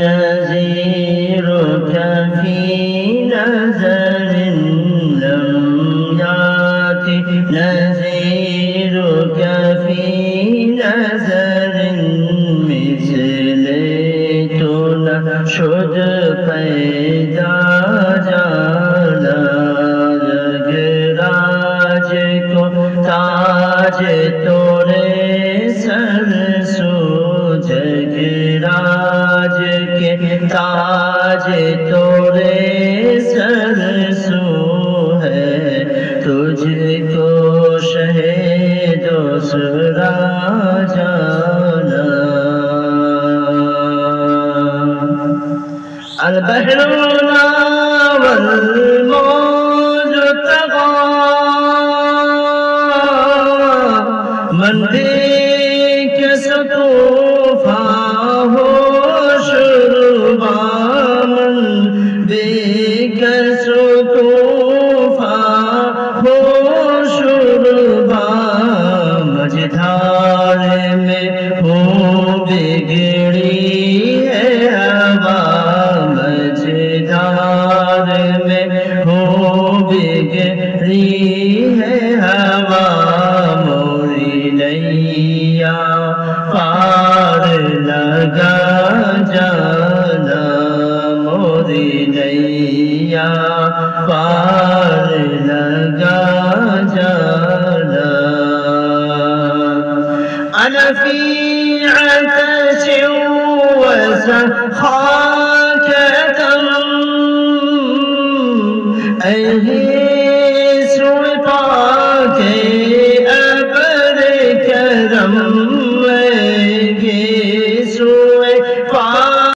نذيرك في نذر لم يأت نذيرك في نذر مثل تو نشد پیدا جانا جگراج کو تاج تورے سر سو جگراج کے تاج تورے سر سو ہے تجھ کو شہید دوسرا جانا البحر والموج تغى من بك ستوفاه شربا من بك ستوفاه شربا مجدھار میں ہو بگڑی ہے ہوا مجدھار میں ہو بگڑی ہے ہوا موری نیا پار لگا جانا موری نیا پار لگا جانا أنا في عطش وسخاكة أيه